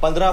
15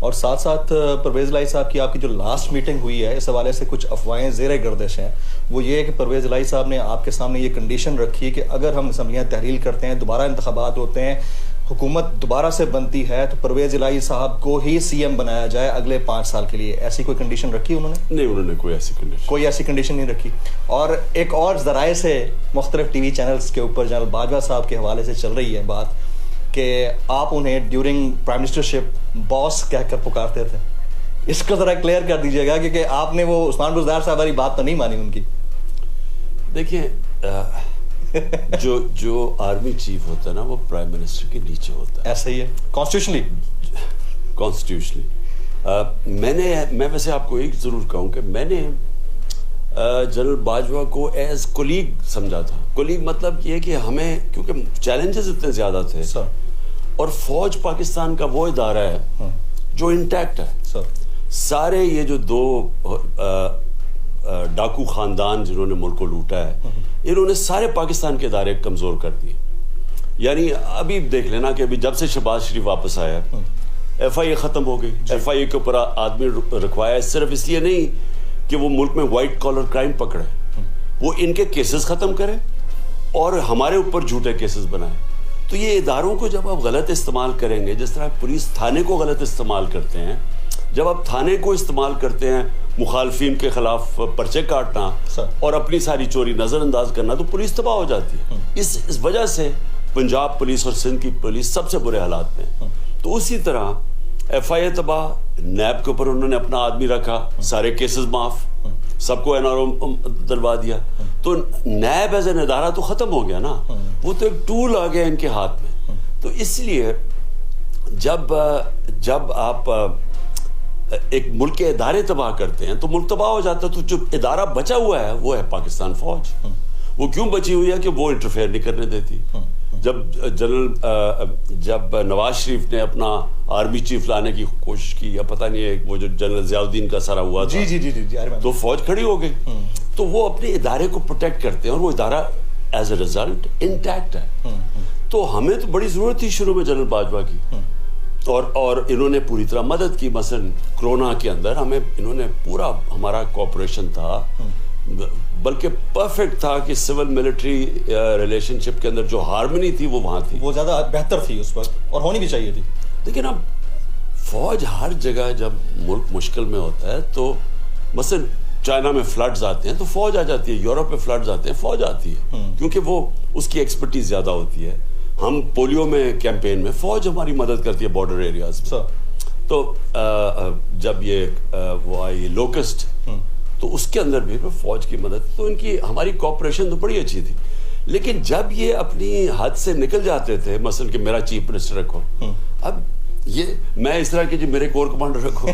اور ساتھ ساتھ پرویز الہی صاحب کی آپ کی جو لاسٹ میٹنگ ہوئی ہے اس حوالے سے کچھ افواہیں زیر گردش ہیں. وہ یہ ہے کہ پرویز الہی صاحب نے آپ کے سامنے یہ کنڈیشن رکھی کہ اگر ہم اسمبلیاں تحلیل کرتے ہیں, دوبارہ انتخابات ہوتے ہیں, حکومت دوبارہ سے بنتی ہے, تو پرویز الہی صاحب کو ہی سی ایم بنایا جائے اگلے 5 سال کے لیے. ایسی کوئی کنڈیشن رکھی انہوں نے؟ نہیں, انہوں نے کوئی ایسی کنڈیشن نہیں رکھی. اور ایک اور ذرائع سے مختلف ٹی وی چینلز کے اوپر جنرل باجوہ صاحب کے حوالے سے چل رہی ہے بات کہ آپ انہیں ڈیورنگ پرائم منسٹرشپ باس کہہ کر پکارتے تھے. اس کو ذرا کلیئر کر دیجیے گا, کیونکہ آپ نے وہ عثمان بزدار صاحب والی بات تو نہیں مانی ان کی. دیکھیں, جو آرمی چیف ہوتا ہے نا وہ پرائم منسٹر کے نیچے ہوتا ہے. ایسا ہی ہے کانسٹیٹیوشنلی. میں ویسے آپ کو ایک ضرور کہوں کہ میں نے جنرل باجوہ کو ایز کولیگ سمجھا تھا. کولیگ مطلب یہ کہ ہمیں, کیونکہ چیلنجز اتنے زیادہ تھے, اور فوج پاکستان کا وہ ادارہ ہے جو انٹیکٹ ہے. سارے یہ جو 2 ڈاکو خاندان جنہوں نے ملک کو لوٹا ہے, انہوں نے سارے پاکستان کے ادارے کمزور کر دیے. یعنی ابھی دیکھ لینا کہ ابھی جب سے شہباز شریف واپس آیا, ایف آئی اے ختم ہو گئی. ایف آئی اے کے اوپر آدمی رکھوایا صرف اس لیے نہیں کہ وہ ملک میں وائٹ کالر کرائم پکڑے, وہ ان کے کیسز ختم کرے اور ہمارے اوپر جھوٹے کیسز بنائے. تو یہ اداروں کو جب آپ غلط استعمال کریں گے, جس طرح پولیس تھانے کو غلط استعمال کرتے ہیں, جب آپ تھانے کو استعمال کرتے ہیں مخالفین کے خلاف پرچے کاٹنا اور اپنی ساری چوری نظر انداز کرنا, تو پولیس تباہ ہو جاتی ہے. اس وجہ سے پنجاب پولیس اور سندھ کی پولیس سب سے برے حالات میں. تو اسی طرح ایف آئی اے تباہ, نیب کے اوپر انہوں نے اپنا آدمی رکھا, سارے کیسز معاف, سب کو این آر او دلوا دیا. تو نیب ایز این ادارہ تو ختم ہو گیا نا, وہ تو ایک ٹول آ گیا ان کے ہاتھ میں. تو اس لیے جب آپ ایک ملک کے ادارے تباہ کرتے ہیں تو ملک تباہ ہو جاتا ہے. تو جو ادارہ بچا ہوا ہے وہ ہے پاکستان فوج. وہ کیوں بچی ہوئی ہے کہ وہ انٹرفیئر نہیں کرنے دیتی. جب نواز شریف نے اپنا آرمی چیف لانے کی کوشش کی, یا پتہ نہیں ہے وہ جو جنرل ضیاء الدین کا سارا ہوا تھا, تو فوج کھڑی ہو گئی. تو وہ اپنے ادارے کو پروٹیکٹ کرتے ہیں, اور وہ ادارہ ایز اے ریزلٹ انٹیکٹ ہے. تو ہمیں تو بڑی ضرورت تھی شروع میں جنرل باجوہ کی, اور انہوں نے پوری طرح مدد کی. مثلا کرونا کے اندر ہمیں انہوں نے پورا, ہمارا کوآپریشن تھا, بلکہ پرفیکٹ تھا کہ سول ملٹری ریلیشن شپ کے اندر جو ہارمنی تھی وہ وہاں تھی, وہ زیادہ بہتر تھی اس وقت, اور ہونی بھی چاہیے تھی. لیکن اب فوج ہر جگہ جب ملک مشکل میں ہوتا ہے, تو مثلا چائنا میں فلڈز آتے ہیں تو فوج آ جاتی ہے, یورپ میں فلڈز آتے ہیں فوج آتی ہے, کیونکہ وہ اس کی ایکسپرٹیز زیادہ ہوتی ہے. ہم پولیو میں کیمپین میں فوج ہماری مدد کرتی ہے بارڈر ایریاز میں. تو جب یہ وہ آئی لوکسٹ, تو اس کے اندر بھی فوج کی مدد, تو ان کی ہماری کوآپریشن تو بڑی اچھی تھی. لیکن جب یہ اپنی حد سے نکل جاتے تھے, مثلا کہ میرا چیف منسٹر رکھو, اب یہ میں اس طرح کہ جی میرے کور کمانڈر رکھو,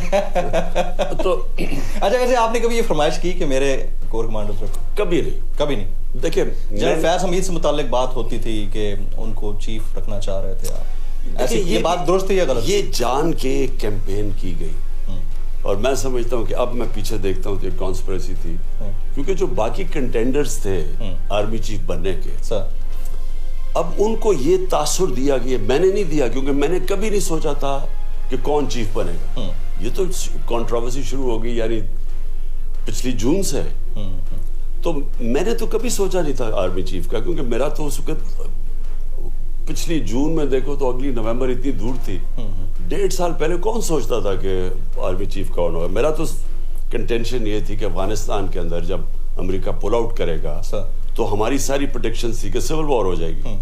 تو اچھا ویسے آپ نے کبھی یہ فرمائش کی کہ میرے کور کمانڈر رکھو؟ کبھی نہیں. دیکھیں, جنرل فیاض حمید سے متعلق بات ہوتی تھی کہ ان کو چیف رکھنا چاہ رہے تھے آپ, ایسی یہ بات درست ہے یا غلط؟ یہ جان کے کیمپین کی گئی, اور میں سمجھتا ہوں کہ اب میں پیچھے دیکھتا ہوں کہ ایک کانسپریسی تھی, کیونکہ جو باقی کنٹینڈرز تھے آرمی چیف بننے کے, اب ان کو یہ تاثر دیا کہ میں نے نہیں دیا, کیونکہ میں نے کبھی نہیں سوچا تھا کہ کون چیف بنے گا. یہ تو کنٹروورسی شروع ہو گئی یعنی پچھلی جون سے. تو میں نے تو کبھی سوچا نہیں تھا آرمی چیف کا, کیونکہ میرا تو اس وقت پچھلی جون میں دیکھو تو اگلی نومبر اتنی دور تھی, 1.5 سال پہلے کون سوچتا تھا کہ آرمی چیف کون ہوگا. میرا تو کنٹینشن یہ تھی کہ افغانستان کے اندر جب امریکہ پل آؤٹ کرے گا تو ہماری ساری پروٹیکشن تھی کہ سول وار ہو جائے گی.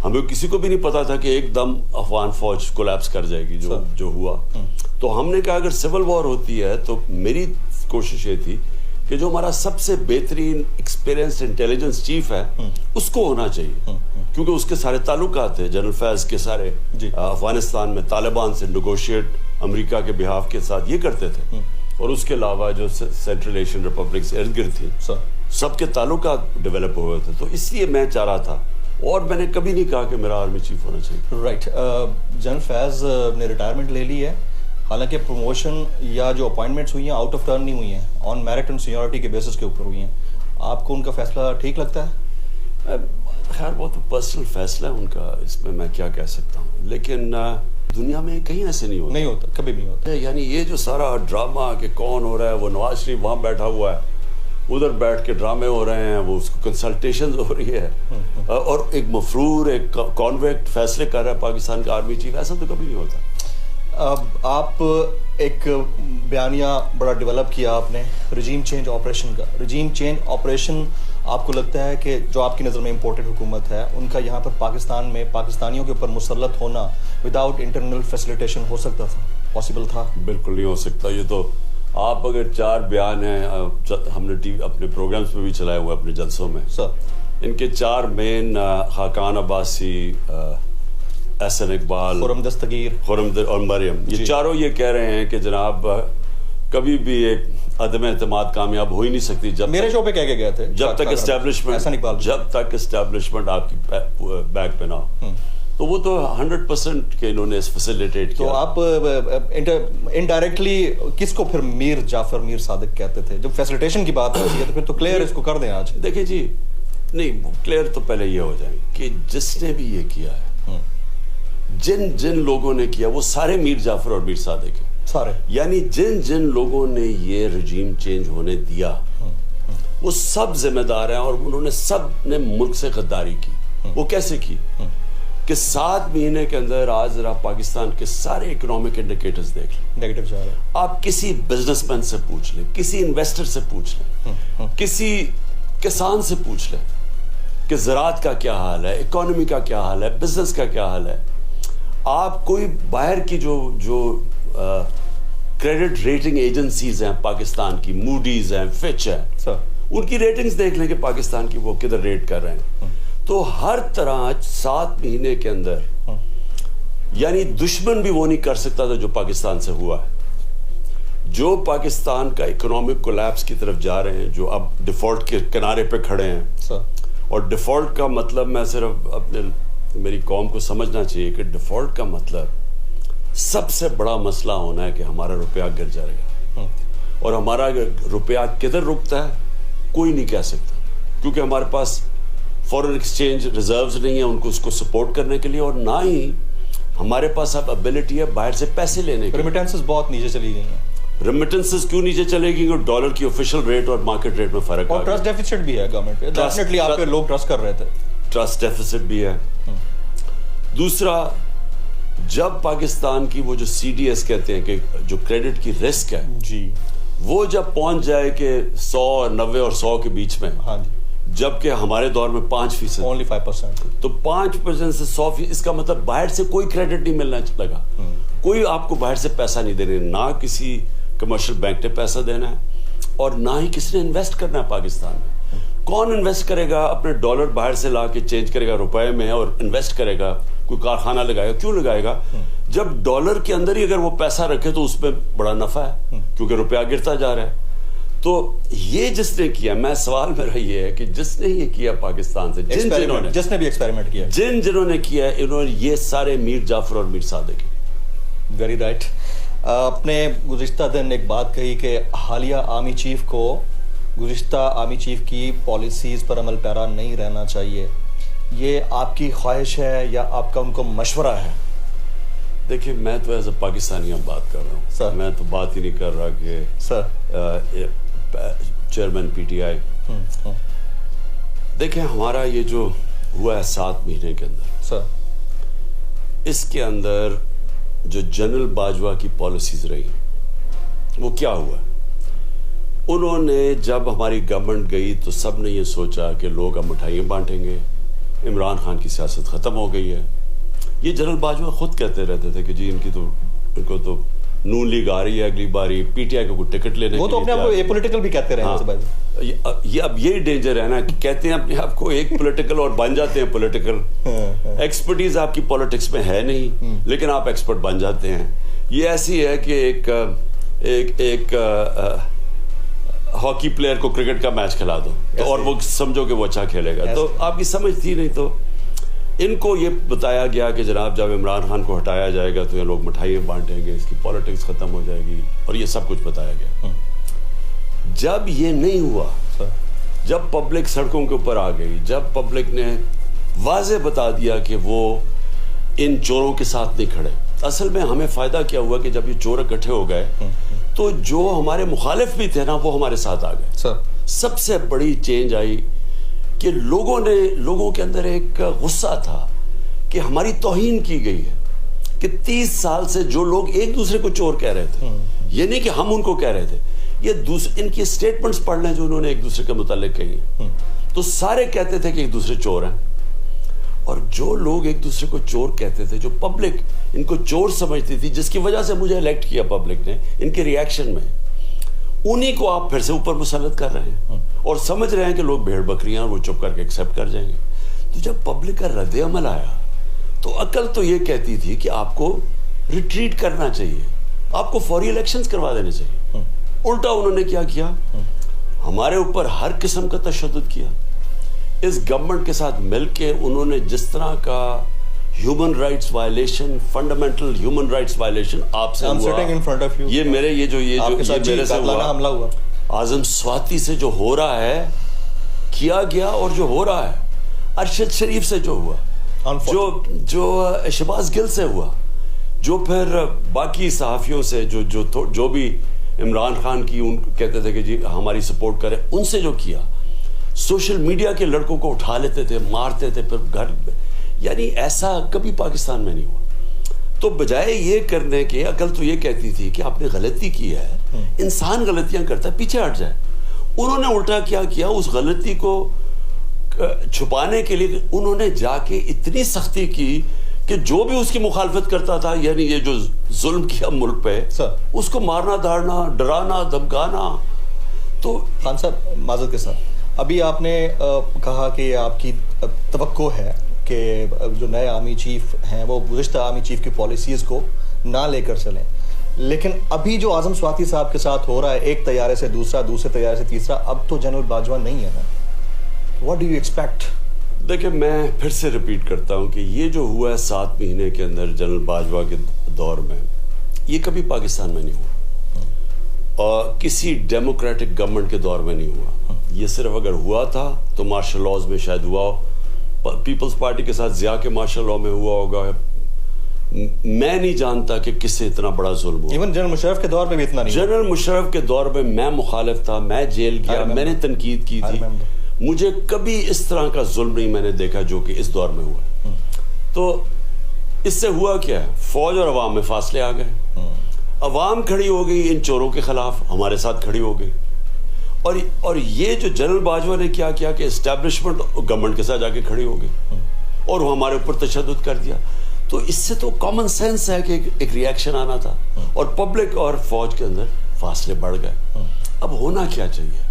ہمیں کسی کو بھی نہیں پتا تھا کہ ایک دم افغان فوج کولیپس کر جائے گی, جو ہوا. تو ہم نے کہا اگر سول وار ہوتی ہے تو میری کوشش یہ تھی کہ جو ہمارا سب سے بہترین ایکسپیرینس انٹیلیجنس چیف ہے اس کو ہونا چاہیے, کیونکہ اس کے سارے تعلقات ہیں جنرل فیض کے سارے افغانستان میں طالبان سے نیگوشیٹ امریکہ کے بہاف کے ساتھ یہ کرتے تھے, اور اس کے علاوہ جو سینٹرل ایشین ریپبلکس ارد گرد تھی سب کے تعلقات ڈیولپ ہوئے تھے. تو اس لیے میں چاہ رہا تھا, اور میں نے کبھی نہیں کہا کہ میرا آرمی چیف ہونا چاہیے. رائٹ. جنرل فیض نے ریٹائرمنٹ لے لی ہے, حالانکہ پروموشن یا جو اپوائنٹمنٹس ہوئی ہیں آؤٹ آف ٹرن نہیں ہوئی ہیں, آن میرٹ اینڈ سینیورٹی کے بیسس کے اوپر ہوئی ہیں. آپ کو ان کا فیصلہ ٹھیک لگتا ہے؟ خیر وہ تو پرسنل فیصلہ ہے ان کا, اس میں کیا کہہ سکتا ہوں. لیکن دنیا میں کہیں ایسے نہیں ہوتا. نہیں ہوتا, کبھی نہیں ہوتا. یعنی یہ جو سارا ڈرامہ کہ کون ہو رہا ہے, وہ نواز شریف وہاں بیٹھا ہوا ہے, ادھر بیٹھ کے ڈرامے ہو رہے ہیں, وہ اس کو کنسلٹیشنز ہو رہی ہے, اور ایک مفرور ایک کانویکٹ فیصلے کر رہا ہے پاکستان کا آرمی چیف, ایسا تو کبھی نہیں ہوتا. آپ ایک بیانیہ بڑا ڈیولپ کیا آپ نے رجیم چینج آپریشن کا. رجیم چینج آپریشن آپ کو لگتا ہے کہ جو آپ کی نظر میں امپورٹڈ حکومت ہے ان کا یہاں پر پاکستان میں پاکستانیوں کے اوپر مسلط ہونا وداؤٹ انٹرنل فیسیلیٹیشن ہو سکتا تھا, پاسبل تھا؟ بالکل نہیں ہو سکتا. یہ تو آپ اگر 4 بیان ہیں, ہم نے اپنے پروگرامز میں بھی چلائے ہوئے اپنے جلسوں میں سر, ان کے 4 مین خاقان عباسی, احسن اقبال, خرم دستگیر اور مریم, یہ چاروں یہ کہہ رہے ہیں کہ جناب کبھی بھی ایک عدم اعتماد کامیاب ہو ہی نہیں سکتی جب میرے شو پہ کہہ کے گئے تھے جب تک اسٹیبلشمنٹ آپ کی بیک پہ نہ ہو. تو وہ تو 100% کہ انہوں نے فیسیلیٹیٹ کیا. تو آپ انڈائریکٹلی کس کو پھر میر جعفر میر صادق کہتے تھے؟ جب فیسیلیٹیشن کی بات ہوتی ہے تو پھر تو کلیئر اس کو کر دیں آج. دیکھیں جی, نہیں کلیئر تو پہلے یہ ہو جائے کہ جس نے بھی یہ کیا ہے, جن لوگوں نے کیا وہ سارے میر جعفر اور میر صادق ہیں سارے. یعنی جن لوگوں نے یہ رجیم چینج ہونے دیا وہ سب ذمہ دار ہیں, اور انہوں نے سب نے ملک سے غداری کی. وہ کیسے کی کہ 7 مہینے کے اندر آج ذرا پاکستان کے سارے اکنامک انڈیکیٹرز دیکھ لیں, نیگیٹو جا رہا ہے. آپ کسی بزنس مین سے پوچھ لیں, کسی انویسٹر سے پوچھ لیں, کسی کسان سے پوچھ لیں کہ زراعت کا کیا حال ہے, اکانومی کا کیا حال ہے, بزنس کا کیا حال ہے. آپ کوئی باہر کی جو کریڈٹ ریٹنگ ایجنسیز ہیں پاکستان کی, موڈیز ہیں, فچ ہیں, ان کی ریٹنگز دیکھ لیں کہ پاکستان کی وہ کدھر ریٹ کر رہے ہیں. تو ہر طرح 7 مہینے کے اندر یعنی دشمن بھی وہ نہیں کر سکتا تھا جو پاکستان سے ہوا ہے. جو پاکستان کا اکنامک کولیپس کی طرف جا رہے ہیں, جو اب ڈیفالٹ کے کنارے پہ کھڑے ہیں, اور ڈیفالٹ کا مطلب میں صرف میری قوم کو سمجھنا چاہیے کہ ڈیفالٹ کا مطلب سب سے بڑا مسئلہ ہونا ہے کہ ہمارا روپیہ گر جائے گا, اور ہمارا روپیہ کدھر رکتا ہے کوئی نہیں کہہ سکتا, کیونکہ ہمارے پاس فورن ایکسچینج ریزروز نہیں ہیں ان کو اس کو سپورٹ کرنے کے لیے, اور نہ ہی ہمارے پاس اب ابیلٹی ہے باہر سے پیسے لینے کی. ریمیٹنسز بہت نیچے چلی گئی ہیں. ریمیٹنسز کیوں نیچے چلے گی؟ کیونکہ ڈالر کی آفیشیل ریٹ اور مارکیٹ ریٹ میں فرق ہے, اور ٹرسٹ ڈیفیسٹ بھی ہے گورنمنٹ پہ. ڈیفینیٹلی آپ پہ لوگ ٹرسٹ کر رہے تھے. ٹرسٹ ڈیفیسٹ بھی ہے. دوسرا, جب پاکستان کی وہ جو سی ڈی ایس کہتے ہیں کہ جو کریڈٹ کی رسک ہے جی, وہ جب پہنچ جائے کہ 100 اور 90 اور 100 کے بیچ میں, ہاں جی, جبکہ ہمارے دور میں 5%, only 5%, تو 5% سے 100%, اس کا مطلب باہر سے کوئی کریڈٹ نہیں ملنا لگا. کوئی آپ کو باہر سے پیسہ نہیں دینا, نہ کسی کمرشل بینک نے پیسہ دینا ہے, اور نہ ہی کسی نے انویسٹ کرنا ہے پاکستان میں. کون انویسٹ کرے گا؟ اپنے ڈالر باہر سے لا کے چینج کرے گا روپے میں اور انویسٹ کرے گا, کوئی کارخانہ لگائے گا. کیوں لگائے گا؟ جب ڈالر کے اندر ہی اگر وہ پیسہ رکھے تو اس میں بڑا نفع ہے, کیونکہ روپیہ گرتا جا رہا ہے. تو یہ جس نے کیا, میں سوال میرا یہ ہے کہ جس نے یہ کیا پاکستان سے, جس نے بھی ایکسپیریمنٹ کیا, جنہوں نے کیا, انہوں نے یہ سارے میر جعفر اور میر صادق. Very right. آپ نے گزشتہ دن ایک بات کہی کہ حالیہ آرمی چیف کو گزشتہ آرمی چیف کی پالیسیز پر عمل پیرا نہیں رہنا چاہیے. یہ آپ کی خواہش ہے یا آپ کا ان کو مشورہ ہے؟ دیکھیں, میں تو ایز اے پاکستانی بات کر رہا ہوں سر, میں تو بات ہی نہیں کر رہا کہ سر چیئرمین پی ٹی آئی. دیکھیں, ہمارا یہ جو ہوا ہے 7 مہینے کے اندر سر, اس کے اندر جو جنرل باجوہ کی پالیسیز رہی وہ کیا ہوا؟ انہوں نے جب ہماری گورنمنٹ گئی تو سب نے یہ سوچا کہ لوگ اب مٹھائیاں بانٹیں گے, عمران خان کی سیاست ختم ہو گئی ہے. یہ جنرل باجوہ خود کہتے رہتے تھے کہ جی ان کو تو نون لیگ آ رہی ہے اگلی باری, پی ٹی آئی کو کوئی ٹکٹ لینے, وہ تو اپنے آپ کو اے پولیٹیکل بھی کہتے رہے ہیں. یہ اب یہی ڈینجر ہے نا کہ کہتے ہیں اپنے آپ کو ایک پولیٹیکل اور بن جاتے ہیں پولیٹیکل. ایکسپرٹیز آپ کی پولیٹکس میں ہے نہیں, لیکن آپ ایکسپرٹ بن جاتے ہیں. یہ ایسی ہے کہ ایک ہاکی پلیئر کو کرکٹ کا میچ کھلا دو اور وہ سمجھو کہ وہ اچھا کھیلے گا, تو آپ کی سمجھ تھی نہیں. تو ان کو یہ بتایا گیا کہ جناب جب عمران خان کو ہٹایا جائے گا تو یہ لوگ مٹھائیاں بانٹیں گے, اس کی پالیٹکس ختم ہو جائے گی, اور یہ سب کچھ بتایا گیا. جب یہ نہیں ہوا, جب پبلک سڑکوں کے اوپر آ گئی, جب پبلک نے واضح بتا دیا کہ وہ ان چوروں کے ساتھ نہیں کھڑے, اصل میں ہمیں فائدہ کیا ہوا کہ جب یہ چور اکٹھے ہو گئے تو جو ہمارے مخالف بھی تھے نا وہ ہمارے ساتھ آ گئے. سب سے بڑی چینج آئی کہ لوگوں کے اندر ایک غصہ تھا کہ ہماری توہین کی گئی ہے کہ 30 سال سے جو لوگ ایک دوسرے کو چور کہہ رہے تھے, یہ نہیں کہ ہم ان کو کہہ رہے تھے, یہ ان کی سٹیٹمنٹس پڑھ لیں جو انہوں نے ایک دوسرے کے متعلق کہی ہیں, تو سارے کہتے تھے کہ ایک دوسرے چور ہیں. اور جو لوگ ایک دوسرے کو چور کہتے تھے, جو پبلک ان کو چور سمجھتی تھی, جس کی وجہ سے مجھے الیکٹ کیا پبلک نے ان کے ریاکشن میں, انہی کو آپ پھر سے اوپر مسلط کر رہے ہیں اور سمجھ رہے ہیں کہ لوگ بھیڑ بکریاں اور وہ چپ کر کے ایکسیپٹ کر جائیں گے. تو جب پبلک کا رد عمل آیا تو عقل تو یہ کہتی تھی کہ آپ کو ریٹریٹ کرنا چاہیے, آپ کو فوری الیکشنز کروا دینے چاہیے. الٹا انہوں نے کیا کیا, ہمارے اوپر ہر قسم کا تشدد کیا. اس گورنمنٹ کے ساتھ مل کے انہوں نے جس طرح کا human rights violation, fundamental human rights violation آپ سے ہوا, یہ میرے سے ہوا, اعظم سواتی سے جو ہو رہا ہے کیا گیا, اور جو ہو رہا ہے ارشد شریف سے جو ہوا, جو شہباز گل سے ہوا, جو پھر باقی صحافیوں سے جو بھی عمران خان کی ان کہتے تھے کہ جی ہماری سپورٹ کرے, ان سے جو کیا, سوشل میڈیا کے لڑکوں کو اٹھا لیتے تھے, مارتے تھے پھر گھر, یعنی ایسا کبھی پاکستان میں نہیں ہوا. تو بجائے یہ کرنے کے, عقل تو یہ کہتی تھی کہ آپ نے غلطی کی ہے, انسان غلطیاں کرتا ہے, پیچھے ہٹ جائے. انہوں نے الٹا کیا کیا, اس غلطی کو چھپانے کے لیے انہوں نے جا کے اتنی سختی کی کہ جو بھی اس کی مخالفت کرتا تھا, یعنی یہ جو ظلم کیا ملک پہ, اس کو مارنا دھاڑنا, ڈرانا دھمکانا. تو خان صاحب معذرت کے ساتھ, ابھی آپ نے کہا کہ آپ کی توقع ہے کہ جو نئے آرمی چیف ہیں وہ گزشتہ آرمی چیف کی پالیسیز کو نہ لے کر چلیں, لیکن ابھی جو اعظم سواتی صاحب کے ساتھ ہو رہا ہے, ایک طیارے سے دوسرا, دوسرے طیارے سے تیسرا, اب تو جنرل باجوہ نہیں ہے نا. What do you expect? دیکھیں میں پھر سے ریپیٹ کرتا ہوں کہ یہ جو ہوا ہے 7 مہینے کے اندر جنرل باجوہ کے دور میں, یہ کبھی پاکستان میں نہیں ہوا, اور کسی ڈیموکریٹک گورنمنٹ کے دور میں نہیں ہوا. یہ صرف اگر ہوا تھا تو مارشل لاز میں شاید ہوا ہو, پیپلز پارٹی کے ساتھ ضیاء کے مارشل لاء میں ہوا ہوگا. میں نہیں جانتا کہ کس سے اتنا بڑا ظلم ہوا. ایون جنرل مشرف کے دور میں بھی اتنا نہیں. جنرل مشرف کے دور میں مخالف تھا, میں جیل گیا, میں نے تنقید کی تھی, مجھے کبھی اس طرح کا ظلم نہیں میں نے دیکھا جو کہ اس دور میں ہوا. تو اس سے ہوا کیا ہے, فوج اور عوام میں فاصلے آ گئے. عوام کھڑی ہو گئی ان چوروں کے خلاف, ہمارے ساتھ کھڑی ہو گئی. اور یہ جو جنرل باجوہ نے کیا کیا کہ اسٹیبلشمنٹ گورنمنٹ کے ساتھ جا کے کھڑی ہو گئی اور وہ ہمارے اوپر تشدد کر دیا. تو اس سے تو کامن سینس ہے کہ ایک ریئیکشن آنا تھا, اور پبلک اور فوج کے اندر فاصلے بڑھ گئے. اب ہونا کیا چاہیے,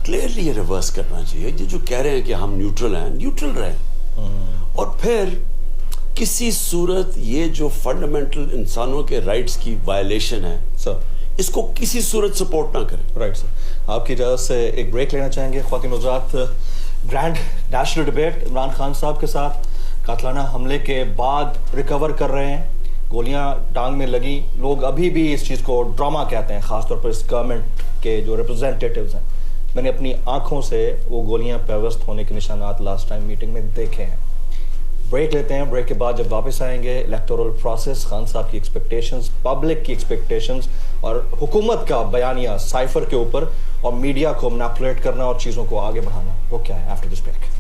کلیئرلی یہ ریورس کرنا چاہیے. یہ جو کہہ رہے ہیں کہ ہم نیوٹرل ہیں, نیوٹرل رہیں, اور پھر کسی صورت یہ جو فنڈامنٹل انسانوں کے رائٹس کی وائلیشن ہے سر, اس کو کسی صورت سپورٹ نہ کریں. رائٹ سر, آپ کی اجازت سے ایک بریک لینا چاہیں گے. خواتین حضرات, grand national debate Imran Khan صاحب کے ساتھ قاتلانہ حملے کے بعد ریکور کر رہے ہیں, گولیاں ٹانگ میں لگی, لوگ ابھی بھی اس چیز کو ڈرامہ کہتے ہیں, خاص طور پر اس گورنمنٹ کے جو ریپرزینٹیٹیوز ہیں. میں نے اپنی آنکھوں سے وہ گولیاں پیوست ہونے کے نشانات لاسٹ ٹائم میٹنگ میں دیکھے ہیں. بریک لیتے ہیں, بریک کے بعد جب واپس آئیں گے, الیکٹورل پروسیس, خان صاحب کی ایکسپیکٹیشنز, پبلک کی ایکسپیکٹیشنز, اور حکومت کا بیانیہ سائفر کے اوپر, اور میڈیا کو مینیپولیٹ کرنا اور چیزوں کو آگے بڑھانا, وہ کیا ہے after this break.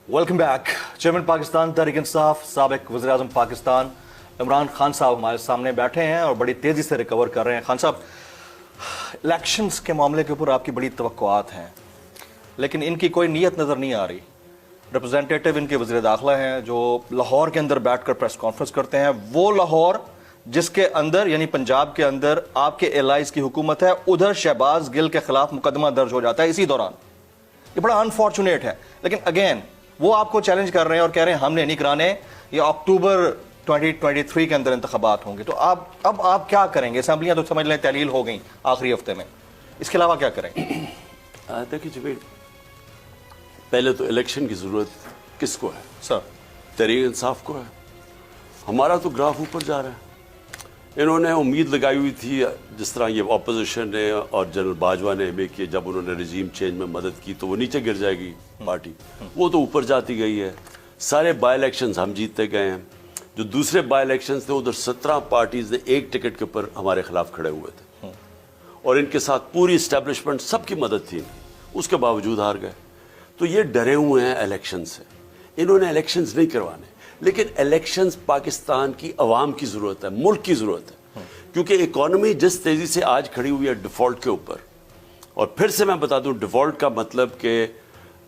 Welcome back. Chairman Pakistan Tehreek Insaf, سابق وزیر اعظم پاکستان عمران خان صاحب ہمارے سامنے بیٹھے ہیں اور بڑی تیزی سے ریکور کر رہے ہیں. خان صاحب, الیکشنز کے معاملے کے اوپر آپ کی بڑی توقعات ہیں, لیکن ان کی کوئی نیت نظر نہیں آ رہی. ریپرزینٹیٹیو ان کے وزیر داخلہ ہیں جو لاہور کے اندر بیٹھ کر پریس کانفرنس کرتے ہیں, وہ لاہور جس کے اندر یعنی پنجاب کے اندر آپ کے ایلائز کی حکومت ہے, ادھر شہباز گل کے خلاف مقدمہ درج ہو جاتا ہے اسی دوران. یہ بڑا انفارچونیٹ ہے, لیکن اگین وہ آپ کو چیلنج کر رہے ہیں اور کہہ رہے ہیں ہم نے نہیں کرانے, یہ اکتوبر 2023 کے اندر انتخابات ہوں گے. تو اب آپ کیا کریں گے؟ اسمبلیاں تو سمجھ لیں تحلیل ہو گئیں آخری ہفتے میں, اس کے علاوہ کیا کریں؟ دیکھیے جبیر, پہلے تو الیکشن کی ضرورت کس کو ہے؟ سر, تحریک انصاف کو ہے. ہمارا تو گراف اوپر جا رہا ہے. انہوں نے امید لگائی ہوئی تھی جس طرح یہ اپوزیشن نے اور جنرل باجوہ نے بھی کہ جب انہوں نے رجیم چینج میں مدد کی تو وہ نیچے گر جائے گی پارٹی، وہ تو اوپر جاتی گئی ہے. سارے بائی الیکشنز ہم جیتتے گئے ہیں. جو دوسرے بائی الیکشنز تھے ادھر 17 پارٹیز نے ایک ٹکٹ کے اوپر ہمارے خلاف کھڑے ہوئے تھے اور ان کے ساتھ پوری اسٹیبلشمنٹ سب کی مدد تھی، اس کے باوجود ہار گئے. تو یہ ڈرے ہوئے ہیں الیکشن سے، انہوں نے الیکشنز نہیں کروانے. لیکن الیکشنز پاکستان کی عوام کی ضرورت ہے، ملک کی ضرورت ہے، کیونکہ اکانومی جس تیزی سے آج کھڑی ہوئی ہے ڈیفالٹ کے اوپر. اور پھر سے میں بتا دوں ڈیفالٹ کا مطلب کہ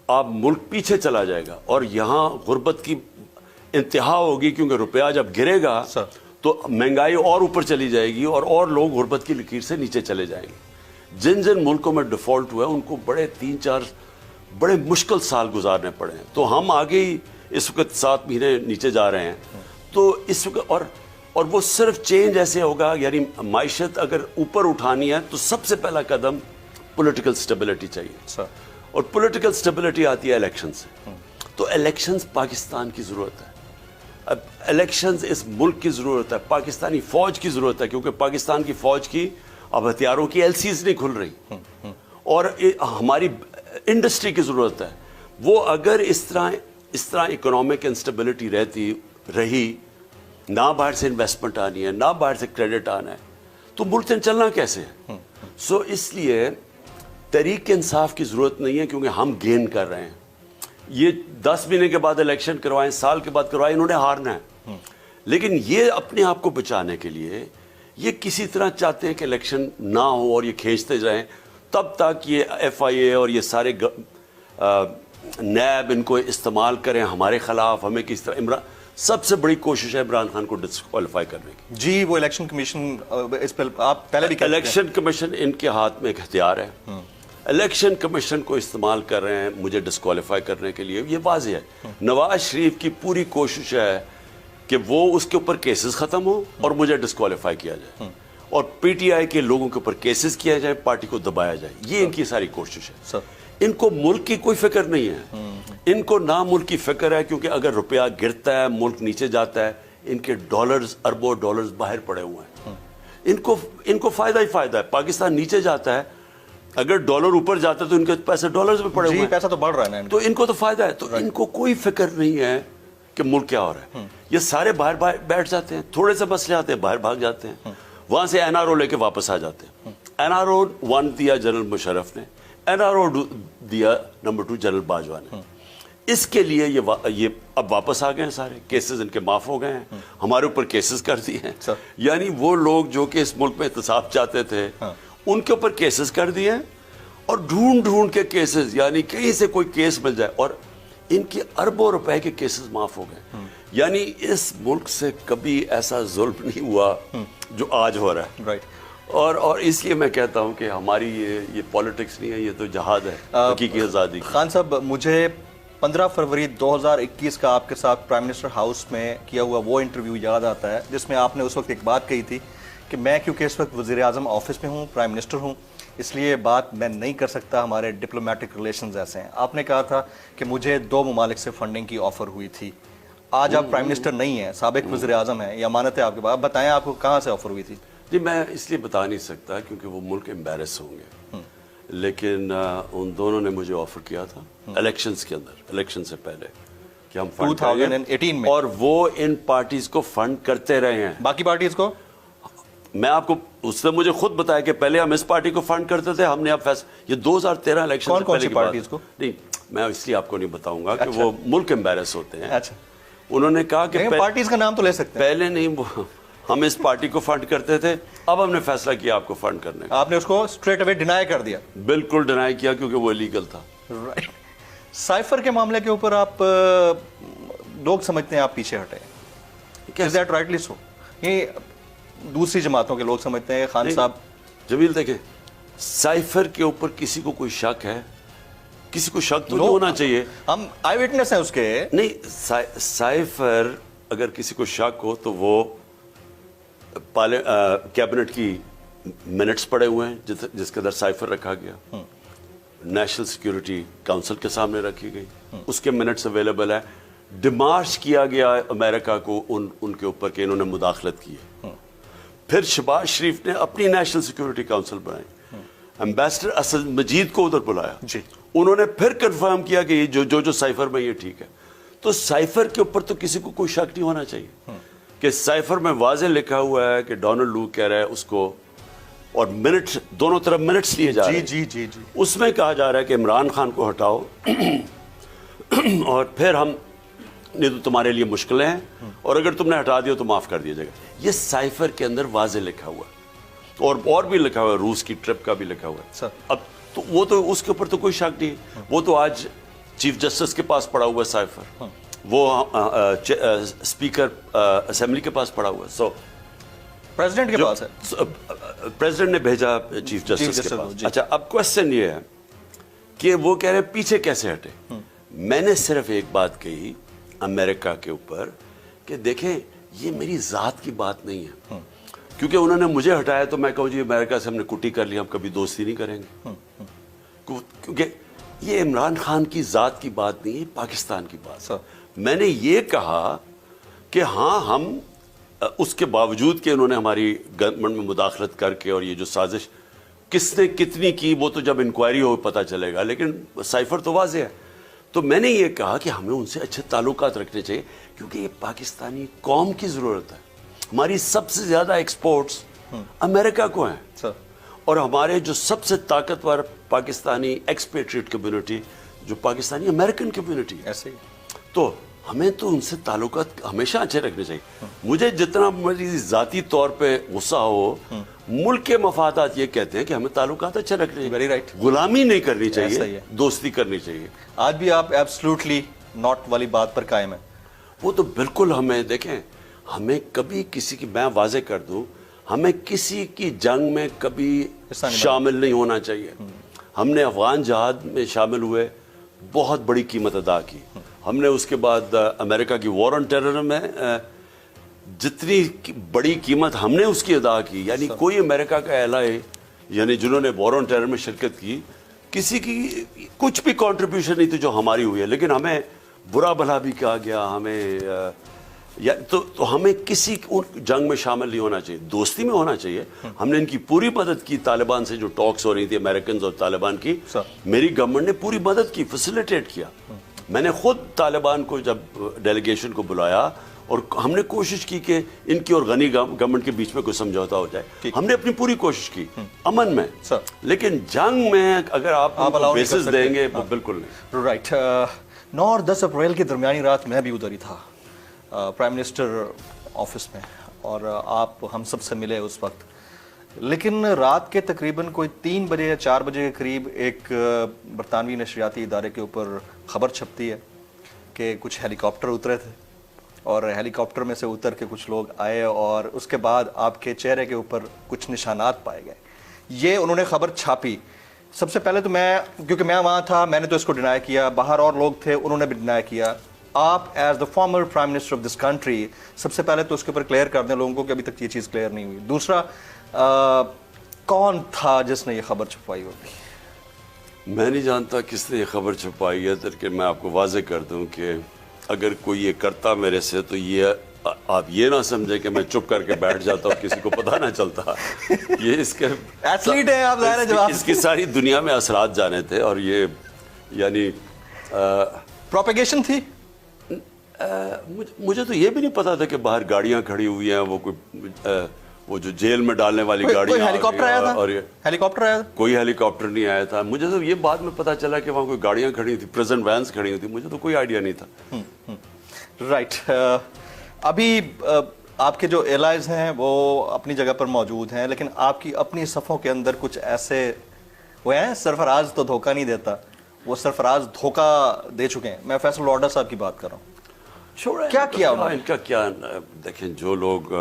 آپ ملک پیچھے چلا جائے گا اور یہاں غربت کی انتہا ہوگی، کیونکہ روپیہ جب گرے گا تو مہنگائی اور اوپر چلی جائے گی اور لوگ غربت کی لکیر سے نیچے چلے جائیں گے. جن جن ملکوں میں ڈیفالٹ ہوا ہے ان کو بڑے 3-4 بڑے مشکل سال گزارنے پڑے ہیں. تو ہم آگے ہی اس وقت 7 مہینے نیچے جا رہے ہیں. تو اس وقت اور وہ صرف چینج ایسے ہوگا، یعنی معیشت اگر اوپر اٹھانی ہے تو سب سے پہلا قدم پولیٹیکل سٹیبلٹی چاہیے، اور پولیٹیکل سٹیبلٹی آتی ہے الیکشن سے. تو الیکشنز پاکستان کی ضرورت ہے، اب الیکشنز اس ملک کی ضرورت ہے، پاکستانی فوج کی ضرورت ہے، کیونکہ پاکستان کی فوج کی اب ہتھیاروں کی ایل سیز نہیں کھل رہی، اور ہماری انڈسٹری کی ضرورت ہے. وہ اگر اس طرح اکنامک انسٹیبلٹی رہی، نہ باہر سے انویسٹمنٹ آنی ہے، نہ باہر سے کریڈٹ آنا ہے، تو ملک چلنا کیسے ہے؟ سو اس لیے تحریک انصاف کی ضرورت نہیں ہے، کیونکہ ہم گین کر رہے ہیں. یہ 10 مہینے کے بعد الیکشن کروائیں، سال کے بعد کروائیں، انہوں نے ہارنا ہے. لیکن یہ اپنے آپ کو بچانے کے لیے یہ کسی طرح چاہتے ہیں کہ الیکشن نہ ہو اور یہ کھینچتے جائیں تب تک یہ ایف آئی اے اور یہ سارے نیب ان کو استعمال کریں ہمارے خلاف. ہمیں کس طرح سب سے بڑی کوشش ہے عمران خان کو ڈسکوالیفائی کرنے کی. جی وہ الیکشن کمیشن اس پہ آپ پہلے بھی الیکشن کمیشن ان کے ہاتھ میں ایک ہتھیار ہے. الیکشن کمیشن کو استعمال کر رہے ہیں مجھے ڈسکوالیفائی کرنے کے لیے. یہ واضح ہے نواز شریف کی پوری کوشش ہے کہ وہ اس کے اوپر کیسز ختم ہو اور مجھے ڈسکوالیفائی کیا جائے اور پی ٹی آئی کے لوگوں کے اوپر کیسز کیا جائے، پارٹی کو دبایا جائے. یہ ان کی ساری کوشش ہے. ان کو ملک کی کوئی فکر نہیں ہے، ان کو نہ ملک کی فکر ہے، کیونکہ اگر روپیہ گرتا ہے ملک نیچے جاتا ہے، ان کے ڈالرز اربوں ڈالرز باہر پڑے ہوئے ہیں. ان کو فائدہ ہی فائدہ ہے. پاکستان نیچے جاتا ہے، اگر ڈالر اوپر جاتا ہے تو ان کے پیسے ڈالرز میں پڑے ہوئے ہیں، پیسہ تو بڑھ رہا ہے نا، تو ان کو تو فائدہ ہے. تو ان کو کوئی فکر نہیں ہے کہ ملک کیا ہو رہا ہے. یہ سارے باہر بیٹھ جاتے ہیں، تھوڑے سے مسئلے آتے ہیں باہر بھاگ جاتے ہیں، وہاں سے این آر او لے کے واپس آ جاتے ہیں. این آر او 1 دیا جنرل مشرف نے، این آر او دیا نمبر 2 جنرل باجوہ نے. اس کے لیے یہ اب واپس آ گئے ہیں، سارے کیسز ان کے معاف ہو گئے ہیں، ہمارے اوپر کیسز کر دیے ہیں. یعنی وہ لوگ جو کہ اس ملک میں احتساب چاہتے تھے ان کے اوپر کیسز کر دیے ہیں، اور ڈھونڈ کے کیسز، یعنی کہیں سے کوئی کیس مل جائے، اور ان کے اربوں روپے کے کیسز معاف ہو گئے. یعنی اس ملک سے کبھی ایسا ظلم نہیں ہوا جو آج ہو رہا ہے. اور اس لیے میں کہتا ہوں کہ ہماری یہ پالیٹکس نہیں ہے، یہ تو جہاد ہے حقیقی آزادی. خان صاحب مجھے 15 فروری 2021 کا آپ کے ساتھ پرائم منسٹر ہاؤس میں کیا ہوا وہ انٹرویو یاد آتا ہے جس میں آپ نے اس وقت ایک بات کہی تھی کہ میں کیونکہ اس وقت وزیر اعظم آفس میں ہوں، پرائم منسٹر ہوں، اس لیے بات میں نہیں کر سکتا، ہمارے ڈپلومیٹک ریلیشنز ایسے ہیں. آپ نے کہا تھا کہ مجھے 2 ممالک سے فنڈنگ کی آفر ہوئی تھی. آج آپ پرائم منسٹر نہیں ہیں، سابق وزیر اعظم ہیں، یہ امانت ہے آپ کے پاس. بتائیں آپ کو کہاں سے آفر ہوئی تھی؟ جی میں اس لیے بتا نہیں سکتا کیونکہ وہ ملک امبیرس ہوں گے، لیکن ان دونوں نے مجھے آفر کیا تھا الیکشنز کے اندر، الیکشن سے پہلے، کہ ہم 2018 میں، اور وہ ان پارٹیز کو فنڈ کرتے رہے ہیں. باقی پارٹیز کو میں آپ کو اس نے مجھے خود بتایا کہ پہلے ہم اس پارٹی کو فنڈ کرتے تھے، ہم نے اب یہ 2013 الیکشن سے پہلے کی پارٹیز کو نہیں، میں اس لیے آپ کو نہیں بتاؤں گا کہ وہ ملک امبیرس ہوتے ہیں. اچھا انہوں نے کہا کہ پارٹیز کا نام تو لے سکتے ہیں. پہلے نہیں، ہم اس پارٹی کو فنڈ کرتے تھے، اب ہم نے فیصلہ کیا آپ کو فنڈ کرنے کا. آپ نے اس کو اسٹریٹ اوے ڈینائی کر دیا؟ بالکل ڈینائی کیا، کیونکہ وہ الیگل تھا. سائفر کے معاملے کے اوپر آپ لوگ سمجھتے ہیں آپ پیچھے ہٹے، از دیٹ رائٹلی سو؟ یہ دوسری جماعتوں کے لوگ سمجھتے ہیں خان صاحب. جمیل دیکھیں، سائفر کے اوپر کسی کو کوئی شک ہے؟ کسی کو شک تو نہیں ہونا چاہیے. ہم آئی وٹنس ہیں اس کے. نہیں، سائفر اگر کسی کو شک ہو تو وہ کیبنٹ کی منٹس پڑے ہوئے ہیں جس کے اندر سائفر رکھا گیا، نیشنل سیکیورٹی کاؤنسل کے سامنے رکھی گئی، اس کے منٹس اویلیبل ہے. ڈیمارش کیا گیا امریکہ کو ان کے اوپر کہ انہوں نے مداخلت کی ہے. پھر شہباز شریف نے اپنی نیشنل سیکورٹی کاؤنسل بنائی, امبیسڈر اسد مجید کو ادھر بلایا, جی. انہوں نے پھر کنفرم کیا کہ یہ جو سائفر میں یہ ٹھیک ہے. تو سائفر کے اوپر تو کسی کو کوئی شک نہیں ہونا چاہیے کہ سائفر میں واضح لکھا ہوا ہے کہ ڈونلڈ لو کہہ رہا ہے اس کو, اور منٹ دونوں طرف منٹس لیے جا رہے ہیں. جی جی جی. اس میں کہا جا رہا ہے کہ عمران خان کو ہٹاؤ اور پھر ہم نہیں تو تمہارے لیے مشکلیں ہیں, اور اگر تم نے ہٹا دیا تو معاف کر دیا جائے گا. یہ سائفر کے اندر واضح لکھا ہوا ہے, اور بھی لکھا ہوا ہے, روس کی ٹرپ کا بھی لکھا ہوا ہے. اب تو وہ تو اس کے اوپر تو کوئی شک نہیں, وہ تو آج چیف جسٹس کے پاس پڑا ہوا ہے سائفر, وہ اسپیکر اسمبلی کے پاس پڑا ہوا ہے. سو پریزیڈنٹ کے پاس ہے, پریزیڈنٹ نے بھیجا چیف جسٹس کے پاس. اچھا, اب کوشچن یہ ہے کہ وہ کہہ رہے ہیں پیچھے کیسے ہٹے. میں نے صرف ایک بات کہی امریکہ کے اوپر کہ دیکھیں یہ میری ذات کی بات نہیں ہے, کیونکہ انہوں نے مجھے ہٹایا تو میں کہوں جی امریکہ سے ہم نے کٹی کر لی, ہم کبھی دوستی نہیں کریں گے, کیونکہ یہ عمران خان کی ذات کی بات نہیں ہے, پاکستان کی بات. میں نے یہ کہا کہ ہاں ہم اس کے باوجود کہ انہوں نے ہماری گورنمنٹ میں مداخلت کر کے, اور یہ جو سازش کس نے کتنی کی وہ تو جب انکوائری ہو پتہ چلے گا, لیکن سائفر تو واضح ہے. تو میں نے یہ کہا کہ ہمیں ان سے اچھے تعلقات رکھنے چاہیے, کیونکہ یہ پاکستانی قوم کی ضرورت ہے. ہماری سب سے زیادہ ایکسپورٹس امریکہ کو ہیں, اور ہمارے جو سب سے طاقتور پاکستانی ایکسپیٹریٹ کمیونٹی جو پاکستانی امریکن کمیونٹی ہے. ایسے ہی تو ہمیں تو ان سے تعلقات ہمیشہ اچھے رکھنے چاہیے. مجھے جتنا میری ذاتی طور پہ غصہ ہو, ملک کے مفادات یہ کہتے ہیں کہ ہمیں تعلقات اچھے رکھنے چاہیے. Very right. غلامی نہیں کرنی چاہیے, دوستی کرنی چاہیے. آج بھی آپ ایبسلوٹلی ناٹ والی بات پر قائم ہیں. وہ تو بالکل, ہمیں دیکھیں, ہمیں کبھی کسی کی, میں واضح کر دوں, ہمیں کسی کی جنگ میں کبھی شامل نہیں ہونا چاہیے. ہم نے افغان جہاد میں شامل ہوئے, بہت بڑی قیمت ادا کی. ہم نے اس کے بعد امریکہ کی وار آن ٹیرر میں جتنی بڑی قیمت ہم نے اس کی ادا کی, یعنی کوئی امریکہ کا ایلائی یعنی جنہوں نے وار آن ٹیرر میں شرکت کی, کسی کی کچھ بھی کنٹریبیوشن نہیں تھی جو ہماری ہوئی ہے. لیکن ہمیں برا بھلا بھی کہا گیا, ہمیں تو ہمیں کسی جنگ میں شامل نہیں ہونا چاہیے, دوستی میں ہونا چاہیے. ہم نے ان کی پوری مدد کی, طالبان سے جو ٹاکس ہو رہی تھی امریکنز اور طالبان کی, میری گورنمنٹ نے پوری مدد کی, فیسیلیٹیٹ کیا. میں نے خود طالبان کو جب ڈیلیگیشن کو بلایا, اور ہم نے کوشش کی کہ ان کی اور غنی گورنمنٹ کے بیچ میں کوئی سمجھوتا ہو جائے. ہم نے اپنی پوری کوشش کی امن میں, لیکن جنگ میں اگر آپ بیسز دیں گے بالکل نہیں. رائٹ. 9 اور 10 اپریل کی درمیانی رات میں بھی ادھر ہی تھا پرائم منسٹر آفس میں, اور آپ ہم سب سے ملے اس وقت. لیکن رات کے تقریباً کوئی 3 بجے یا 4 بجے کے قریب ایک برطانوی نشریاتی ادارے کے اوپر خبر چھپتی ہے کہ کچھ ہیلی کاپٹر اترے تھے, اور ہیلی کاپٹر میں سے اتر کے کچھ لوگ آئے, اور اس کے بعد آپ کے چہرے کے اوپر کچھ نشانات پائے گئے. یہ انہوں نے خبر چھاپی. سب سے پہلے تو میں, کیونکہ میں وہاں تھا, میں نے تو اس کو ڈینائی کیا, باہر اور لوگ تھے انہوں نے بھی ڈینائی کیا. آپ as the farmer prime minister of this country سب سے پہلے تو اس کے اوپر کلیئر کر دیں لوگوں کو کہ ابھی تک یہ چیز کلیئر نہیں ہوئی. دوسرا, کون تھا جس نے یہ خبر چھپائی ہوگی؟ میں نہیں جانتا کس نے یہ خبر چھپائی ہے, لیکن میں آپ کو واضح کر دوں کہ اگر کوئی یہ کرتا میرے سے تو یہ آپ یہ نہ سمجھے کہ میں چپ کر کے بیٹھ جاتا اور کسی کو پتہ نہ چلتا. یہ اس کے ایتھلیٹ ہیں آپ, ظاہر ہے جواب اس کی ساری دنیا میں اثرات جانے تھے, اور یہ یعنی پروپیگیشن تھی. مجھے تو یہ بھی نہیں پتا تھا کہ باہر گاڑیاں کھڑی ہوئی ہیں, وہ کوئی وہ جو جیل میں ڈالنے والی گاڑیاں, ہیلی کاپٹر آیا تھا, اور ہیلی کاپٹر آیا تھا, کوئی ہیلی کاپٹر نہیں آیا تھا. مجھے تو یہ بعد میں پتا چلا کہ وہاں کوئی گاڑیاں کھڑی تھی, پریزنٹ وینس کھڑی ہوئی تھی, مجھے تو کوئی آئیڈیا نہیں تھا. رائٹ. ابھی آپ کے جو ایلائز ہیں وہ اپنی جگہ پر موجود ہیں, لیکن آپ کی اپنی صفوں کے اندر کچھ ایسے وہ ہیں, سرفراز تو دھوکہ نہیں دیتا, وہ سرفراز دھوکہ دے چکے ہیں. میں فیصل لاڈا صاحب کی بات کر رہا ہوں. کیا کیا ان کا کیا, دیکھیں جو لوگ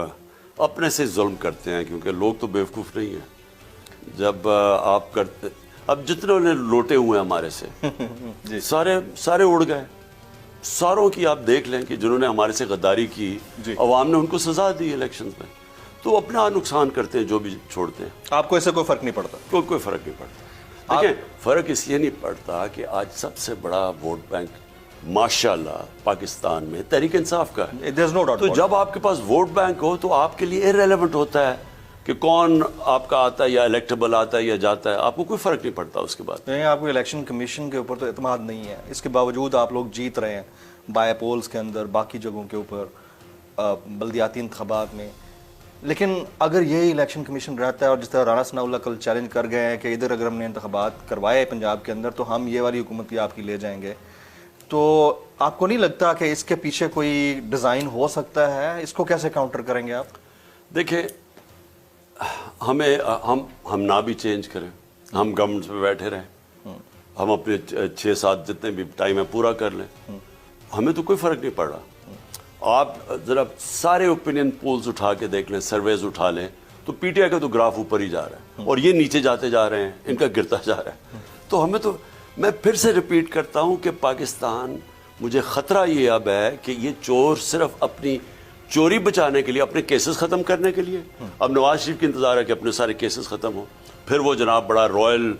اپنے سے ظلم کرتے ہیں, کیونکہ لوگ تو بیوقوف نہیں ہیں. جب آپ کرتے, اب جتنے نے لوٹے ہوئے ہیں ہمارے سے سارے اڑ گئے. ساروں کی آپ دیکھ لیں کہ جنہوں نے ہمارے سے غداری کی, عوام نے ان کو سزا دی الیکشنز میں, تو اپنا نقصان کرتے ہیں جو بھی چھوڑتے ہیں. آپ کو اس سے کوئی فرق نہیں پڑتا؟ کوئی فرق نہیں پڑتا. دیکھیں فرق اس لیے نہیں پڑتا کہ آج سب سے بڑا ووٹ بینک ماشاءاللہ پاکستان میں تحریک انصاف کا ہے. There's no doubt. تو جب آپ کے پاس ووٹ بینک ہو تو آپ کے لیے irrelevant ہوتا ہے کہ کون آپ کا آتا ہے یا الیکٹیبل آتا ہے یا جاتا ہے، آپ کو کوئی فرق نہیں پڑتا اس کے بعد. نہیں، آپ کو الیکشن کمیشن کے اوپر تو اعتماد نہیں ہے، اس کے باوجود آپ لوگ جیت رہے ہیں بائی پولز کے اندر، باقی جگہوں کے اوپر، بلدیاتی انتخابات میں. لیکن اگر یہی الیکشن کمیشن رہتا ہے اور جس طرح رانا ثناء اللہ کل چیلنج کر گئے ہیں کہ ادھر اگر ہم نے انتخابات کروائے پنجاب کے اندر تو ہم یہ والی حکومت بھی آپ کی لے جائیں گے، تو آپ کو نہیں لگتا کہ اس کے پیچھے کوئی ڈیزائن ہو سکتا ہے؟ اس کو کیسے کاؤنٹر کریں گے آپ؟ دیکھیں، ہم نہ بھی چینج کریں، ہم گورنمنٹ پہ بیٹھے رہیں، ہم اپنے 6-7 جتنے بھی ٹائم ہے پورا کر لیں، ہمیں تو کوئی فرق نہیں پڑ رہا. آپ ذرا سارے اوپینین پولز اٹھا کے دیکھ لیں، سرویز اٹھا لیں، تو پی ٹی آئی کا تو گراف اوپر ہی جا رہا ہے اور یہ نیچے جاتے جا رہے ہیں، ان کا گرتا جا رہا ہے. تو ہمیں تو، میں پھر سے ریپیٹ کرتا ہوں کہ پاکستان، مجھے خطرہ یہ اب ہے کہ یہ چور صرف اپنی چوری بچانے کے لیے، اپنے کیسز ختم کرنے کے لیے، اب نواز شریف کی انتظار ہے کہ اپنے سارے کیسز ختم ہوں، پھر وہ جناب بڑا رائل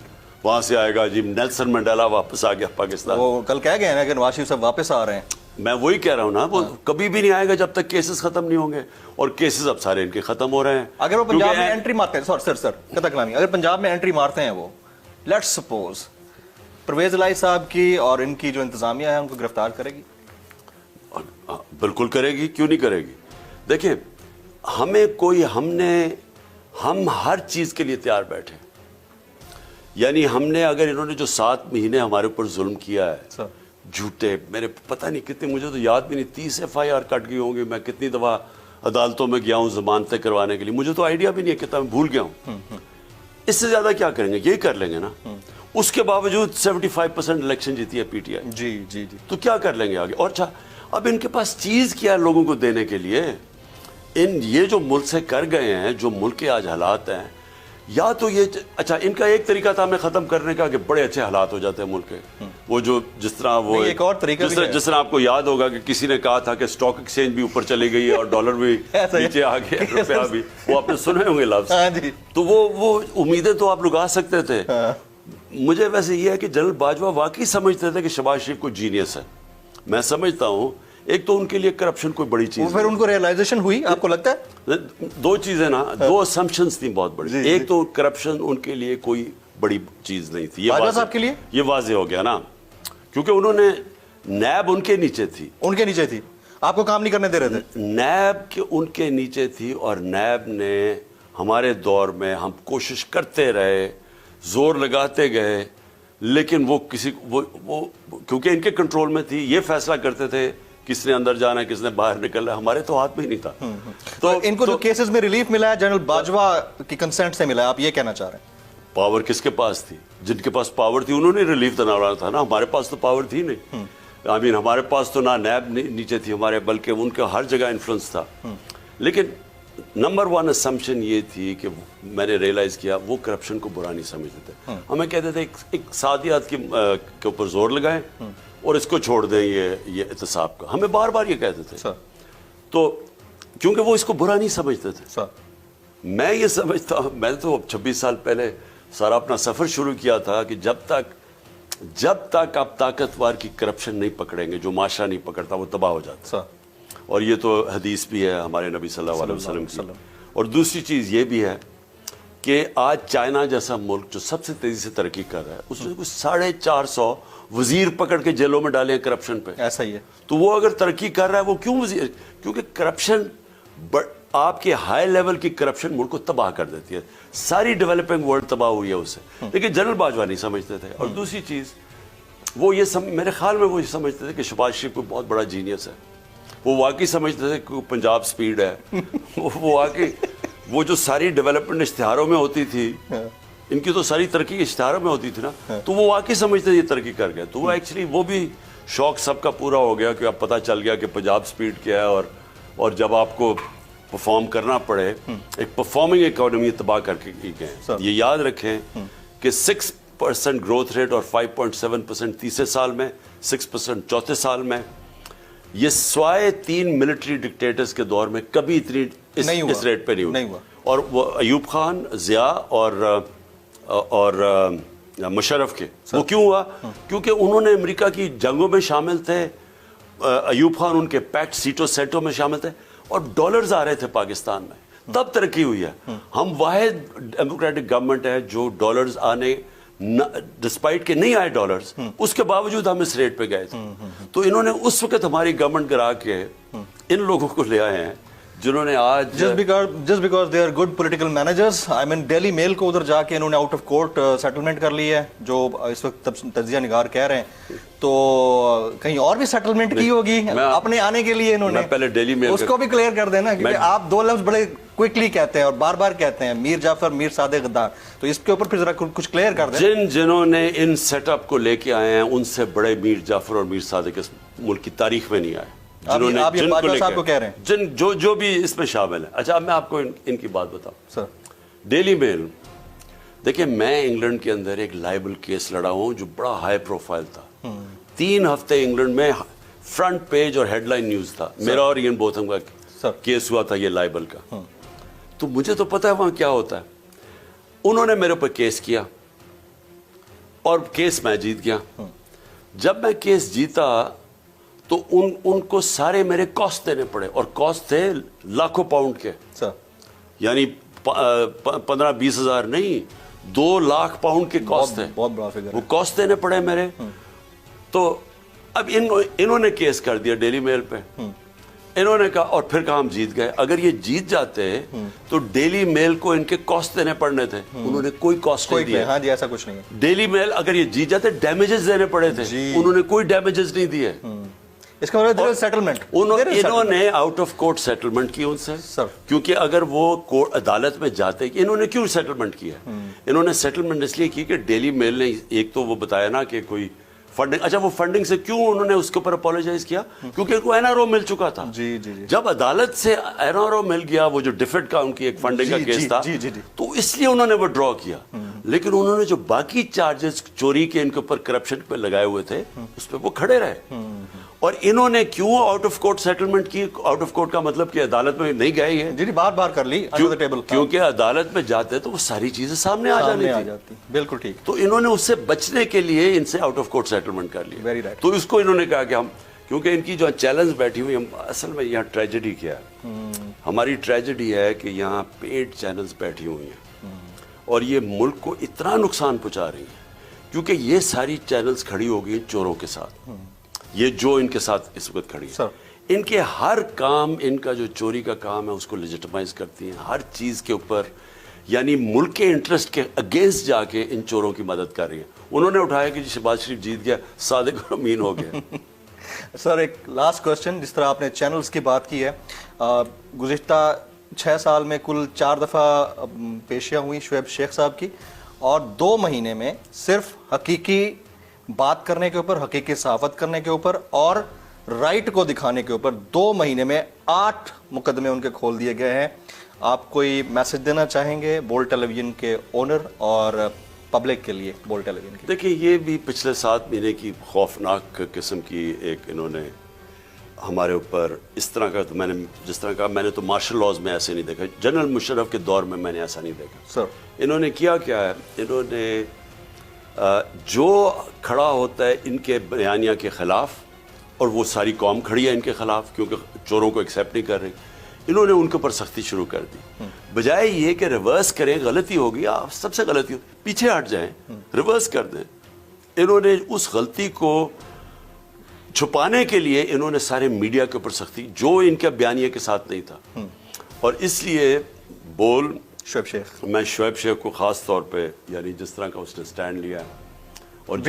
وہاں سے آئے گا، جی نیلسن منڈیلا واپس آ گیا پاکستان. وہ کل کہہ گئے ہیں کہ نواز شریف صاحب واپس آ رہے ہیں. میں وہی کہہ رہا ہوں نا، وہ کبھی بھی نہیں آئے گا جب تک کیسز ختم نہیں ہوں گے، اور کیسز اب سارے ان کے ختم ہو رہے ہیں. اگر وہ پنجاب میں انٹری مارتے ہیں، سر قطع کلامی، اگر پنجاب میں انٹری مارتے ہیں وہ، لیٹس سپوز پرویز الہی صاحب کی اور ان کی جو انتظامیہ ہے ان کو گرفتار کرے گی؟ بالکل کرے گی، کیوں نہیں کرے گی. دیکھیں، ہمیں کوئی، ہم ہر چیز کے لیے تیار بیٹھے. یعنی ہم نے، اگر انہوں نے جو 7 مہینے ہمارے اوپر ظلم کیا ہے، جھوٹے، میرے پتہ نہیں کتنے، مجھے تو یاد بھی نہیں، 30 FIR کٹ گئی ہوں گی، میں کتنی دفعہ عدالتوں میں گیا ہوں ضمانتیں کروانے کے لیے، مجھے تو آئیڈیا بھی نہیں ہے، کتنا میں بھول گیا ہوں. اس سے زیادہ کیا کریں گے؟ یہی کر لیں گے نا. اس کے باوجود 75% الیکشن جیتی ہے پی ٹی آئی. جی تو کیا کر لیں گے آگے؟ اور اچھا، اب ان کے پاس چیز کیا ہے لوگوں کو دینے کے لیے؟ یہ جو ملک سے کر گئے ہیں، جو ملک کے آج حالات ہیں، یا تو یہ، اچھا ان کا ایک طریقہ تھا ہمیں ختم کرنے کا کہ بڑے اچھے حالات ہو جاتے ہیں ملک کے، وہ جو جس طرح وہ ایک اور طریقہ جس طرح آپ کو یاد ہوگا کہ کسی نے کہا تھا کہ اسٹاک ایکسچینج بھی اوپر چلی گئی ہے اور ڈالر بھی نیچے آ گیا، روپیہ بھی، وہ آپ نے سنے ہوں گے لفظ. تو وہ امیدیں تو آپ لگا سکتے تھے. مجھے ویسے یہ ہے کہ جنرل باجوہ واقعی سمجھتے تھے کہ شہباز شریف کو جینیس ہے. میں سمجھتا ہوں ایک تو ان کے لیے کرپشن کوئی بڑی چیز، پھر ان کو ریئلائزیشن ہوئی، آپ کو لگتا ہے؟ 2 چیزیں نا، 2 اسمپشنز تھیں بہت بڑی. ایک تو کرپشن ان کے لیے کوئی بڑی چیز نہیں تھی، یہ واضح ہو گیا نا، کیونکہ انہوں نے، نیب ان کے نیچے تھی، آپ کو کام نہیں کرنے دے رہے تھے. نیب ان کے نیچے تھی، اور نیب نے ہمارے دور میں، ہم کوشش کرتے رہے، زور لگاتے گئے، لیکن وہ کیونکہ ان کے کنٹرول میں تھی، یہ فیصلہ کرتے تھے کس نے اندر جانا ہے، کس نے باہر نکلنا ہے، ہمارے تو ہاتھ میں ہی نہیں تھا. تو ان کو جو کیسز میں ریلیف ملا ہے جنرل باجوہ کی کنسنٹ سے ملا ہے، آپ یہ کہنا چاہ رہے ہیں؟ پاور کس کے پاس تھی؟ جن کے پاس پاور تھی انہوں نے ریلیف دلانا تھا نا. ہمارے پاس تو پاور تھی نہیں. ہمارے پاس تو نہ نیب نیچے تھی ہمارے، بلکہ ان کا ہر جگہ انفلوئنس تھا. لیکن نمبر 1 اسمپشن یہ تھی کہ میں نے ریئلائز کیا، وہ کرپشن کو برا نہیں سمجھتے تھے. ہمیں کہتے تھے ایک سادیات کے اوپر زور لگائیں اور اس کو چھوڑ دیں، یہ احتساب کا. ہمیں بار بار یہ کہتے تھے. تو کیونکہ وہ اس کو برا نہیں سمجھتے تھے. میں یہ سمجھتا ہوں، میں تو 26 سال پہلے سارا اپنا سفر شروع کیا تھا کہ جب تک آپ طاقتور کی کرپشن نہیں پکڑیں گے، جو معاشرہ نہیں پکڑتا، وہ تباہ ہو جاتا. اور یہ تو حدیث بھی ہے ہمارے نبی صلی اللہ علیہ وسلم کی. اور دوسری چیز یہ بھی ہے کہ آج چائنا جیسا ملک جو سب سے تیزی سے ترقی کر رہا ہے، اس نے کچھ 450 وزیر پکڑ کے جیلوں میں ڈالے ہیں کرپشن پہ. ایسا ہی ہے. تو وہ اگر ترقی کر رہا ہے، وہ کیوں وزیر؟ کیونکہ کرپشن، آپ کے ہائی لیول کی کرپشن ملک کو تباہ کر دیتی ہے. ساری ڈیولپنگ ورلڈ تباہ ہوئی ہے اس سے. لیکن جنرل باجوہ نہیں سمجھتے تھے. اور دوسری چیز، وہ یہ میرے خیال میں وہ یہ سمجھتے تھے کہ شہباز شریف کوئی بہت بڑا جینیس ہے. وہ واقعی سمجھتے تھے کہ پنجاب سپیڈ ہے. وہ واقعی، وہ جو ساری ڈیولپمنٹ اشتہاروں میں ہوتی تھی، ان کی تو ساری ترقی اشتہاروں میں ہوتی تھی نا، تو وہ واقعی سمجھتے تھے یہ ترقی کر گئے. تو وہ ایکچولی وہ بھی شوق سب کا پورا ہو گیا کہ اب پتہ چل گیا کہ پنجاب سپیڈ کیا ہے. اور جب آپ کو پرفارم کرنا پڑے، ایک پرفارمنگ اکانومی تباہ کر کے گئے. یہ یاد رکھیں کہ 6% گروتھ ریٹ اور 5.7% تیسرے سال میں، 6% چوتھے سال میں، یہ سوائے 3 ملٹری ڈکٹیٹرز کے دور میں کبھی اتنی اس ریٹ پہ نہیں ہوا. اور وہ ایوب خان، ضیاء اور مشرف کے، وہ کیوں ہوا؟ کیونکہ انہوں نے امریکہ کی جنگوں میں شامل تھے. ایوب خان ان کے پیکٹ سیٹوں سیٹوں میں شامل تھے، اور ڈالرز آ رہے تھے پاکستان میں. تب ترقی ہوئی ہے. ہم واحد ڈیموکریٹک گورنمنٹ ہے جو ڈالرز آنے ڈسپائٹ کہ نہیں آئے ڈالرز, اس کے باوجود ہم اس ریٹ پہ گئے تھے. تو انہوں نے اس وقت ہماری گورنمنٹ گرا کے ان لوگوں کو لے آئے ہیں جنہوں نے آج just because they are good political managers. I mean Daily Mail کو ادھر جا کے انہوں نے آؤٹ آف کورٹ سیٹلمنٹ کر لی ہے جو اس وقت تجزیہ نگار کہہ رہے ہیں. تو کہیں اور بھی سیٹلمنٹ کی ہوگی اپنے آنے کے لیے انہوں نے. پہلے ڈیلی میل اس کو بھی کلیئر کر دینا, کیونکہ آپ دو لفظ بڑے کوئکلی کہتے ہیں اور بار بار کہتے ہیں, میر جعفر, میر صادق غدار. تو اس کے اوپر پھر ذرا کچھ کلیئر کر دیں. جنہوں نے ان سیٹ اپ کو لے کے آئے ہیں ان سے بڑے میر جعفر اور میر صادق اس ملک کی تاریخ میں نہیں آئے. آپ یہ باجوہ صاحب کو کہہ رہے ہیں جو بھی اس میں شامل ہے. اچھا اب میں آپ کو ان کی بات بتاؤں. سر ڈیلی میل, دیکھیں میں انگلینڈ کے اندر ایک لائبل کیس لڑا ہوں جو بڑا ہائی پروفائل تھا. 3 ہفتے انگلینڈ میں فرنٹ پیج اور ہیڈ لائن نیوز تھا. میرا اور ایئن بوتھم کا کیس ہوا تھا یہ لائبل کا. تو مجھے تو پتا ہے وہاں کیا ہوتا ہے. انہوں نے میرے اوپر کیس کیا اور کیس میں جیت گیا. جب میں کیس جیتا تو ان کو سارے میرے کاسٹ دینے پڑے, اور کاسٹ تھے لاکھوں پاؤنڈ کے. یعنی 15-20 ہزار نہیں, 2 لاکھ پاؤنڈ کے کاسٹ تھے. وہ کاسٹ دینے پڑے میرے. تو اب انہوں نے کیس کر دیا ڈیلی میل پہ. انہوں نے کہا, اور پھر کہا ہم جیت گئے. اگر یہ جیت جاتے تو ڈیلی میل کو ان کے کاسٹ دینے پڑنے تھے. انہوں نے کوئی کاسٹ نہیں دیا. ہاں جی ایسا کچھ نہیں ہے. ڈیلی میل اگر یہ جیت جاتے ڈیمیجز دینے پڑے تھے. انہوں نے کوئی ڈیمیجز نہیں دیے. اس کا مطلب سیٹلمنٹ انہوں نے آؤٹ آف کورٹ سیٹلمنٹ کی ان سے. کیونکہ اگر وہ عدالت میں جاتے, انہوں نے کیوں سیٹلمنٹ کیا؟ انہوں نے سیٹلمنٹ اس لیے کی کہ ڈیلی میل نے ایک تو وہ بتایا نا کہ کوئی فنڈنگ. اچھا وہ فنڈنگ سے کیوں انہوں نے اس کے اوپر اپولوجائز کیا؟ کیونکہ ان کو این آر او مل چکا تھا. جب عدالت سے این آر او مل گیا, وہ جو ڈیفڈ کا ان کی ایک فنڈنگ کا کیس تھا, تو اس لیے انہوں نے وہ ڈرا کیا. لیکن انہوں نے جو باقی چارجز چوری کے ان کے اوپر کرپشن پہ لگائے ہوئے تھے اس پہ وہ کھڑے رہے. اور انہوں نے کیوں آؤٹ آف کورٹ سیٹلمنٹ کی؟ آؤٹ آف کورٹ کا مطلب کہ عدالت میں نہیں گئے ہیں. جی بار بار کر لی ٹیبل, کیونکہ عدالت میں جاتے تو وہ ساری چیزیں سامنے آ جانی تھی. بالکل ٹھیک. تو انہوں نے اس سے بچنے کے لیے ان سے آؤٹ آف کورٹ سیٹلمنٹ کر لیا. تو اس کو انہوں نے کہا کہ ہم, کیونکہ ان کی جو چیلنج بیٹھی ہوئی, ہم اصل میں یہاں ٹریجڈی کیا ہے, ہماری ٹریجڈی ہے کہ یہاں پیڈ چینلز بیٹھی ہوئی ہیں اور یہ ملک کو اتنا نقصان پہنچا رہی ہیں کیونکہ یہ ساری چینلز کھڑی ہو گئی چوروں کے ساتھ. یہ جو ان کے ساتھ اس وقت کھڑی ہے, ان کے ہر کام, ان کا جو چوری کا کام ہے اس کو لیجٹمائز کرتی ہیں ہر چیز کے اوپر. یعنی ملک کے انٹرسٹ کے اگینسٹ جا کے ان چوروں کی مدد کر رہی ہیں. انہوں نے اٹھایا کہ شہباز شریف جیت گیا, صادق اور امین ہو گیا. سر ایک لاسٹ کوسچن, جس طرح آپ نے چینلز کی بات کی ہے, گزشتہ 6 سال میں کل 4 دفعہ پیشیاں ہوئی شعیب شیخ صاحب کی, اور 2 مہینے میں صرف حقیقی بات کرنے کے اوپر, حقیقی صحافت کرنے کے اوپر اور رائٹ کو دکھانے کے اوپر 2 مہینے میں 8 مقدمے ان کے کھول دیے گئے ہیں. آپ کوئی میسج دینا چاہیں گے بول ٹیلی ویژن کے اونر اور پبلک کے لیے, بول ٹیلی ویژن کے؟ دیکھیں یہ بھی پچھلے 7 مہینے کی خوفناک قسم کی ایک انہوں نے ہمارے اوپر اس طرح کا, تو میں نے جس طرح کا, میں نے تو مارشل لاز میں ایسے نہیں دیکھا, جنرل مشرف کے دور میں نے ایسا نہیں دیکھا. سر انہوں نے کیا ہے, انہوں نے جو کھڑا ہوتا ہے ان کے بیانیہ کے خلاف, اور وہ ساری قوم کھڑی ہے ان کے خلاف کیونکہ چوروں کو ایکسیپٹ نہیں کر رہی, انہوں نے ان کے اوپر سختی شروع کر دی. بجائے یہ کہ ریورس کریں, غلطی ہوگی, آپ سب سے غلطی ہو, پیچھے ہٹ جائیں, ریورس کر دیں. انہوں نے اس غلطی کو چھپانے کے لیے انہوں نے سارے میڈیا کے اوپر سختی, جو ان کے بیانیے کے ساتھ نہیں تھا. اور اس لیے بول شعیب شیخ, میں شعیب شیخ کو خاص طور پہ, یعنی جس طرح کا اس نے سٹینڈ لیا اور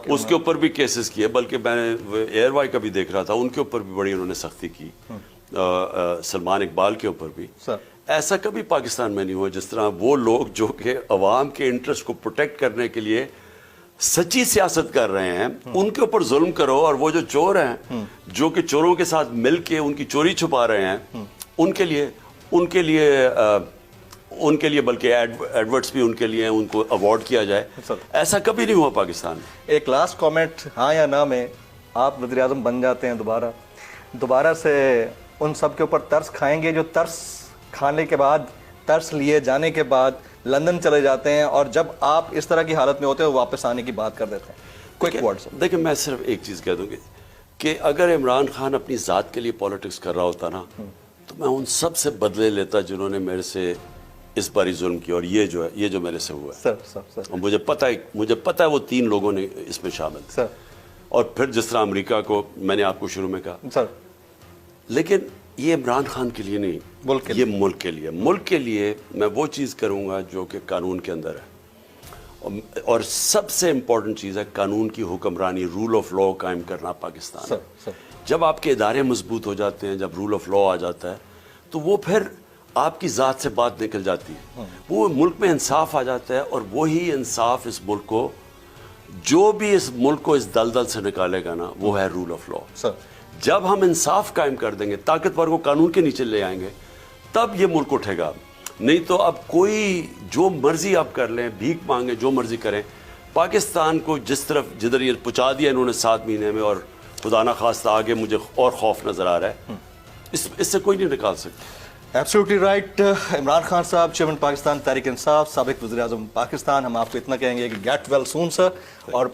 اس کے اوپر بھی کیسز کیے, بلکہ میں نے ایئر وائی کا بھی دیکھ رہا تھا, ان کے اوپر بھی بڑی انہوں نے سختی کی, سلمان اقبال کے اوپر بھی. ایسا کبھی پاکستان میں نہیں ہوا جس طرح وہ لوگ جو کہ عوام کے انٹرسٹ کو پروٹیکٹ کرنے کے لیے سچی سیاست کر رہے ہیں, ان کے اوپر ظلم کرو, اور وہ جو چور ہیں جو کہ چوروں کے ساتھ مل کے ان کی چوری چھپا رہے ہیں, ان کے لیے بلکہ ایڈورٹس بھی ان کے لیے ان کو ایوارڈ کیا جائے. ایسا کبھی نہیں ہوا پاکستان میں. ایک لاسٹ کامنٹ, ہاں یا نہ میں آپ وزیر اعظم بن جاتے ہیں دوبارہ سے, ان سب کے اوپر ترس کھائیں گے جو ترس کھانے کے بعد, ترس لیے جانے کے بعد لندن چلے جاتے ہیں, اور جب آپ اس طرح کی حالت میں ہوتے ہیں واپس آنے کی بات کر دیتے ہیں؟ Quick words. دیکھیں میں صرف ایک چیز کہہ دوں گی کہ اگر عمران خان اپنی ذات کے لیے پالیٹکس کر رہا ہوتا نا, تو میں ان سب سے بدلے لیتا جنہوں نے میرے سے اس باری ظلم کیا، اور یہ جو میرے سے ہوا ہے، سر اور مجھے پتہ ہے وہ 3 لوگوں نے اس میں شامل تھے، سر اور پھر جس طرح امریکہ کو میں نے آپ کو شروع میں کہا، سر لیکن یہ عمران خان کے لیے نہیں، ملک کے یہ ملک کے لیے میں وہ چیز کروں گا جو کہ قانون کے اندر ہے، اور سب سے امپورٹنٹ چیز ہے قانون کی حکمرانی، رول آف لا قائم کرنا پاکستان میں۔ سر جب آپ کے ادارے مضبوط ہو جاتے ہیں، جب رول آف لا آ جاتا ہے، تو وہ پھر آپ کی ذات سے بات نکل جاتی ہے، وہ ملک میں انصاف آ جاتا ہے، اور وہی انصاف اس ملک کو، جو بھی اس ملک کو اس دلدل سے نکالے گا نا، وہ ہے رول آف لا۔ سر جب ہم انصاف قائم کر دیں گے، طاقتور کو قانون کے نیچے لے آئیں گے، تب یہ ملک اٹھے گا۔ نہیں تو اب کوئی جو مرضی آپ کر لیں، بھیک مانگیں، جو مرضی کریں، پاکستان کو جدھر یہ پہنچا دیا انہوں نے 7 مہینے میں، اور خدا نہ خواستہ آگے مجھے اور خوف نظر آ رہا ہے، اس سے کوئی نہیں نکال سکتا۔ Absolutely right. عمران خان صاحب، چیئرمین پاکستان تحریک انصاف، سابق وزیر اعظم پاکستان، ہم آپ کو اتنا کہیں گے کہ گیٹ ویل سون سر، اور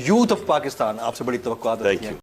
یوتھ آف پاکستان آپ سے بڑی توقعات رکھتی ہیں۔